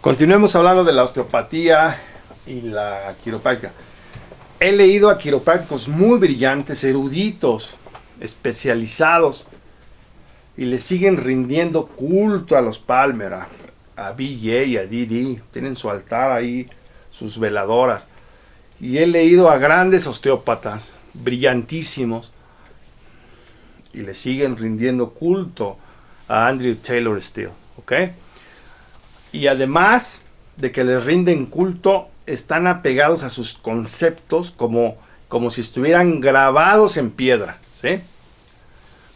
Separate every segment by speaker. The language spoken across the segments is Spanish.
Speaker 1: Continuemos hablando de la osteopatía y la quiropráctica. He leído a quiroprácticos muy brillantes, eruditos, especializados, y le siguen rindiendo culto a los Palmer, a BJ, a DD. Tienen su altar ahí, sus veladoras. Y he leído a grandes osteópatas, brillantísimos, y le siguen rindiendo culto a Andrew Taylor Still, ¿ok? Y además de que les rinden culto, están apegados a sus conceptos como si estuvieran grabados en piedra, ¿sí?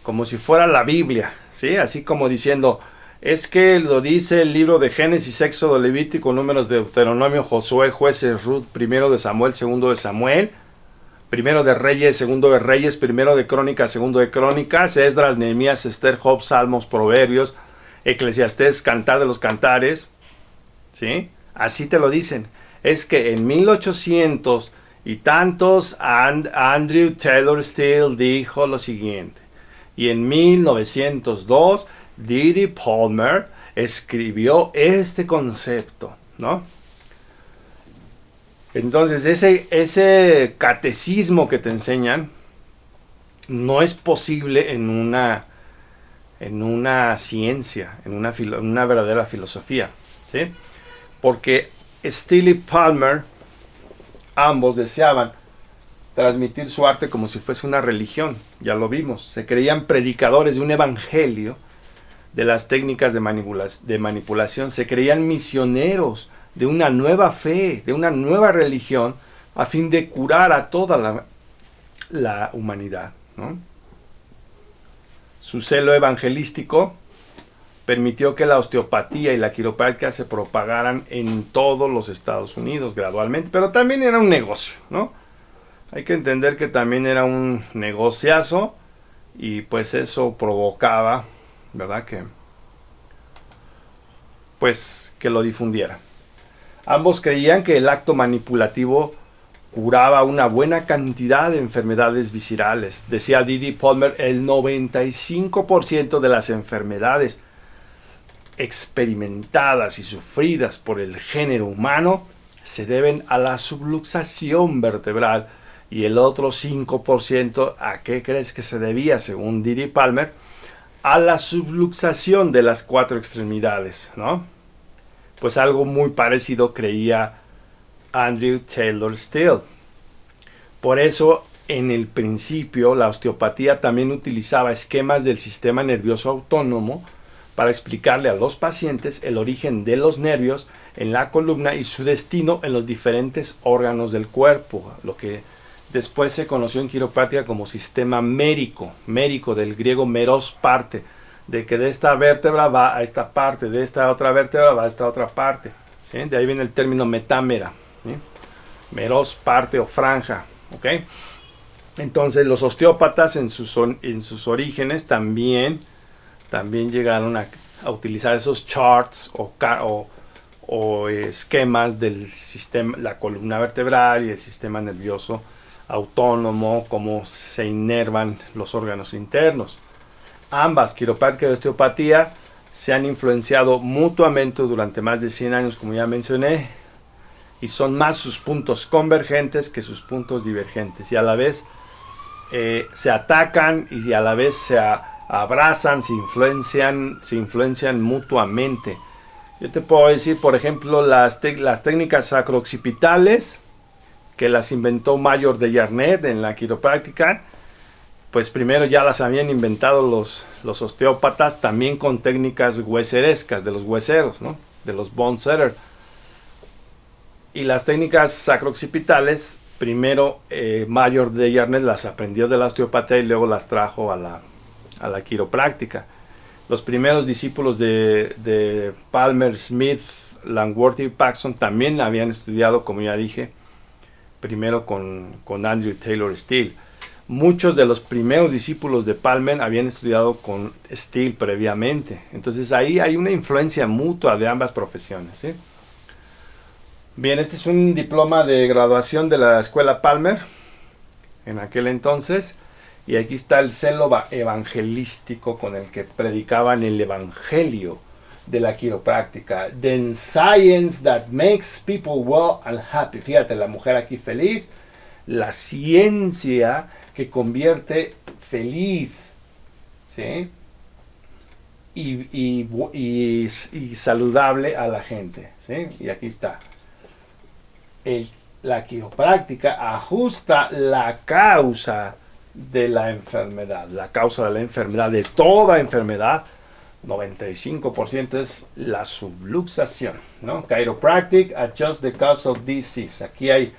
Speaker 1: Como si fuera la Biblia, ¿sí? Así como diciendo, es que lo dice el libro de Génesis, Éxodo, Levítico, Números, Deuteronomio, Josué, Jueces, Ruth, primero de Samuel, segundo de Samuel, primero de Reyes, segundo de Reyes, primero de Crónicas, segundo de Crónicas, Esdras, Nehemías, Esther, Job, Salmos, Proverbios, Eclesiastés, Cantar de los Cantares, ¿sí? Así te lo dicen. Es que en 1800 y tantos Andrew Taylor Still dijo lo siguiente. Y en 1902 Didi Palmer escribió este concepto, ¿no? Entonces ese catecismo que te enseñan no es posible en una ciencia, en una verdadera filosofía, ¿sí? Porque Steele y Palmer ambos deseaban transmitir su arte como si fuese una religión. Ya lo vimos. Se creían predicadores de un evangelio, de las técnicas de manipulación. Se creían misioneros de una nueva fe, de una nueva religión, a fin de curar a toda la humanidad, ¿no? Su celo evangelístico permitió que la osteopatía y la quiropráctica se propagaran en todos los Estados Unidos gradualmente, pero también era un negocio, ¿no? Hay que entender que también era un negociazo y pues eso provocaba, ¿verdad? Que lo difundieran. Ambos creían que el acto manipulativo curaba una buena cantidad de enfermedades viscerales. Decía Didi Palmer, el 95% de las enfermedades experimentadas y sufridas por el género humano se deben a la subluxación vertebral, y el otro 5%, ¿a qué crees que se debía? Según Didi Palmer, a la subluxación de las 4 extremidades, ¿no? Pues algo muy parecido creía Andrew Taylor Still. Por eso, en el principio, la osteopatía también utilizaba esquemas del sistema nervioso autónomo para explicarle a los pacientes el origen de los nervios en la columna y su destino en los diferentes órganos del cuerpo, lo que después se conoció en quiropráctica como sistema mérico del griego meros, parte, de que de esta vértebra va a esta parte, de esta otra vértebra va a esta otra parte, ¿sí? De ahí viene el término metámera, ¿sí? Meros, parte o franja, ¿ok? Entonces los osteópatas en sus orígenes también llegaron a utilizar esos charts o esquemas del sistema, la columna vertebral y el sistema nervioso autónomo, cómo se inervan los órganos internos. Ambas, quiropráctica y osteopatía, se han influenciado mutuamente durante más de 100 años, como ya mencioné, y son más sus puntos convergentes que sus puntos divergentes, y a la vez se atacan y a la vez se abrazan, se influencian mutuamente. Yo te puedo decir, por ejemplo, las técnicas sacro-occipitales, que las inventó Mayor de Jarnet en la quiropráctica, pues primero ya las habían inventado los osteópatas, también con técnicas hueserescas, de los hueseros, ¿no? De los bone setter. Y las técnicas sacro-occipitales, primero Mayor de Jarnet las aprendió de la osteopatía y luego las trajo a la quiropráctica. Los primeros discípulos de Palmer, Smith, Langworthy y Paxson también habían estudiado, como ya dije, primero con Andrew Taylor Still. Muchos de los primeros discípulos de Palmer habían estudiado con Still previamente. Entonces ahí hay una influencia mutua de ambas profesiones, ¿sí? Bien, este es un diploma de graduación de la escuela Palmer en aquel entonces. Y aquí está el celo evangelístico con el que predicaban el evangelio de la quiropráctica. The science that makes people well and happy. Fíjate, la mujer aquí feliz. La ciencia que convierte feliz, ¿sí? Y saludable a la gente, ¿sí? Y aquí está. La quiropráctica ajusta la causa de la enfermedad. La causa de la enfermedad, de toda enfermedad, 95% es la subluxación, ¿no? Chiropractic adjusts the cause of disease. Aquí hay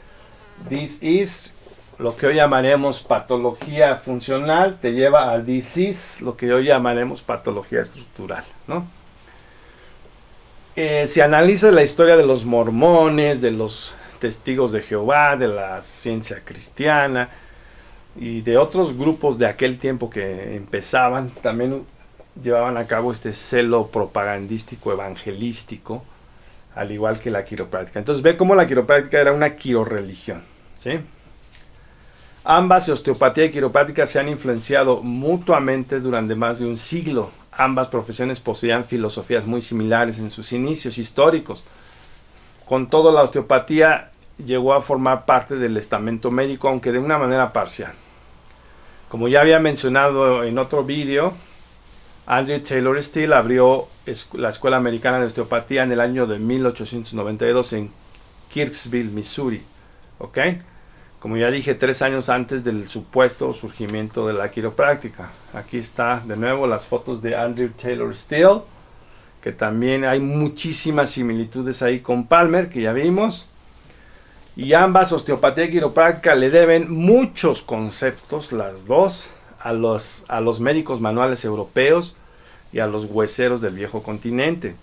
Speaker 1: disease, lo que hoy llamaremos patología funcional, te lleva a disease, lo que hoy llamaremos patología estructural, ¿no? Si analiza la historia de los mormones, de los testigos de Jehová, de la ciencia cristiana y de otros grupos de aquel tiempo que empezaban, también llevaban a cabo este celo propagandístico, evangelístico, al igual que la quiropráctica. Entonces ve cómo la quiropráctica era una quiroreligión, ¿sí? Ambas, osteopatía y quiropráctica, se han influenciado mutuamente durante más de un siglo. Ambas profesiones poseían filosofías muy similares en sus inicios históricos. Con todo, la osteopatía llegó a formar parte del estamento médico, aunque de una manera parcial. Como ya había mencionado en otro vídeo, Andrew Taylor Still abrió la Escuela Americana de Osteopatía en el año de 1892 en Kirksville, Missouri. ¿Ok? Como ya dije, 3 años antes del supuesto surgimiento de la quiropráctica. Aquí está de nuevo las fotos de Andrew Taylor Still, que también hay muchísimas similitudes ahí con Palmer, que ya vimos. Y ambas, osteopatía y quiropráctica, le deben muchos conceptos, las dos, a los médicos manuales europeos y a los hueseros del viejo continente.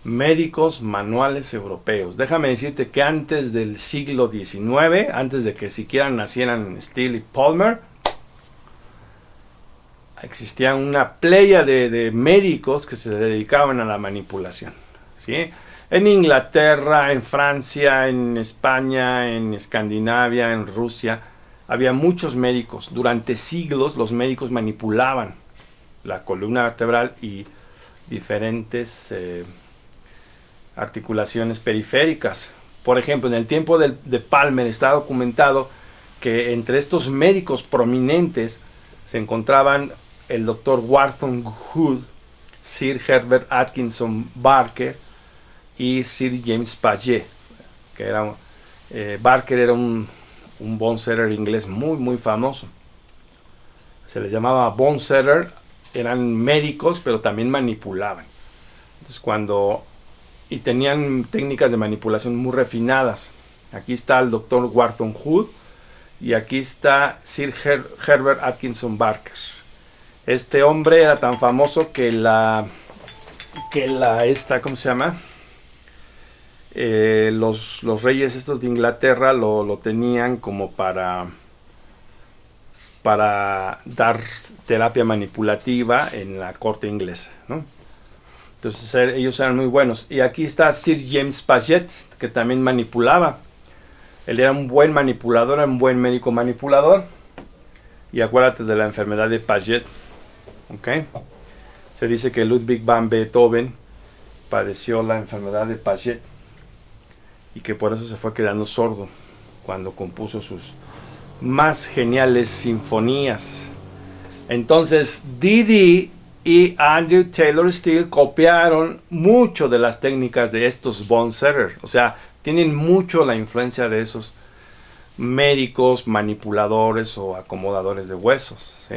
Speaker 1: Médicos manuales europeos. Déjame decirte que antes del siglo XIX, antes de que siquiera nacieran Steele y Palmer, existía una playa de médicos que se dedicaban a la manipulación, ¿sí? En Inglaterra, en Francia, en España, en Escandinavia, en Rusia, había muchos médicos. Durante siglos los médicos manipulaban la columna vertebral y diferentes articulaciones periféricas. Por ejemplo, en el tiempo de Palmer está documentado que entre estos médicos prominentes se encontraban el Dr. Wharton Hood, Sir Herbert Atkinson Barker y Sir James Paget, que era Barker era un bone setter inglés muy famoso. Se les llamaba bone setter, eran médicos pero también manipulaban. Entonces y tenían técnicas de manipulación muy refinadas. Aquí está el Dr. Wharton Hood y aquí está Sir Herbert Atkinson Barker. Este hombre era tan famoso que ¿cómo se llama? Los reyes estos de Inglaterra lo tenían como para dar terapia manipulativa en la corte inglesa, ¿no? Entonces ellos eran muy buenos. Y aquí está Sir James Paget, que también manipulaba. Él era un buen manipulador, era un buen médico manipulador. Y acuérdate de la enfermedad de Paget, ¿ok? Se dice que Ludwig van Beethoven padeció la enfermedad de Paget y que por eso se fue quedando sordo cuando compuso sus más geniales sinfonías. Entonces Didi y Andrew Taylor Still copiaron mucho de las técnicas de estos bone setters. O sea, tienen mucho la influencia de esos médicos, manipuladores o acomodadores de huesos, ¿sí?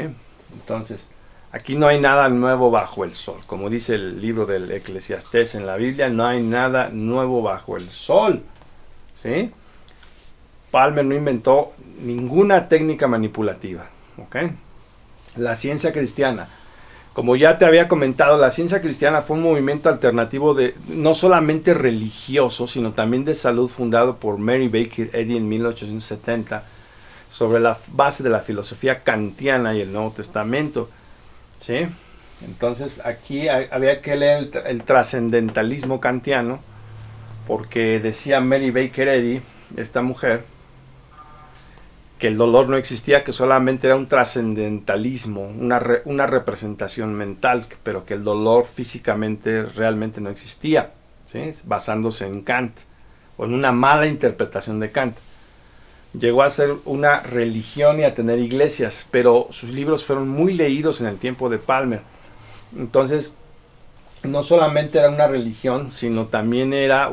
Speaker 1: Entonces, aquí no hay nada nuevo bajo el sol. Como dice el libro del Eclesiastés en la Biblia, no hay nada nuevo bajo el sol, ¿sí? Palmer no inventó ninguna técnica manipulativa, ¿ok? La ciencia cristiana. Como ya te había comentado, la ciencia cristiana fue un movimiento alternativo no solamente religioso, sino también de salud, fundado por Mary Baker Eddy en 1870, sobre la base de la filosofía kantiana y el Nuevo Testamento, ¿sí? Entonces aquí había que leer el trascendentalismo kantiano, porque decía Mary Baker Eddy, esta mujer, que el dolor no existía, que solamente era un trascendentalismo, una representación mental, pero que el dolor físicamente realmente no existía, ¿sí? Basándose en Kant, o en una mala interpretación de Kant. Llegó a ser una religión y a tener iglesias, pero sus libros fueron muy leídos en el tiempo de Palmer. Entonces, no solamente era una religión, sino también era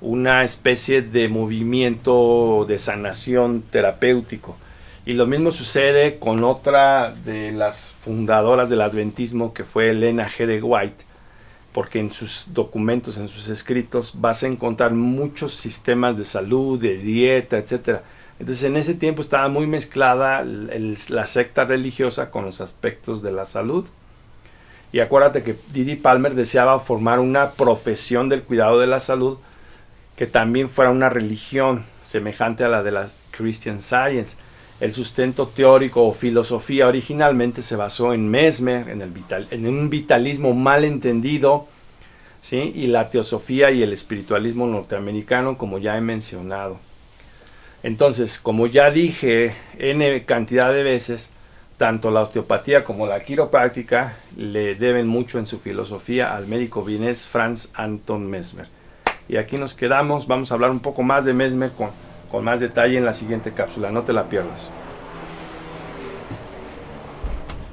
Speaker 1: una especie de movimiento de sanación terapéutico. Y lo mismo sucede con otra de las fundadoras del adventismo, que fue Elena G. de White, porque en sus documentos, en sus escritos, vas a encontrar muchos sistemas de salud, de dieta, etc. Entonces, en ese tiempo estaba muy mezclada la secta religiosa con los aspectos de la salud. Y acuérdate que Didi Palmer deseaba formar una profesión del cuidado de la salud que también fuera una religión semejante a la de la Christian Science. El sustento teórico o filosofía originalmente se basó en Mesmer, en un vitalismo mal entendido, ¿sí? Y la teosofía y el espiritualismo norteamericano, como ya he mencionado. Entonces, como ya dije n cantidad de veces, tanto la osteopatía como la quiropráctica le deben mucho en su filosofía al médico vienés Franz Anton Mesmer. Y aquí nos quedamos, vamos a hablar un poco más de Mesmer con más detalle en la siguiente cápsula, no te la pierdas.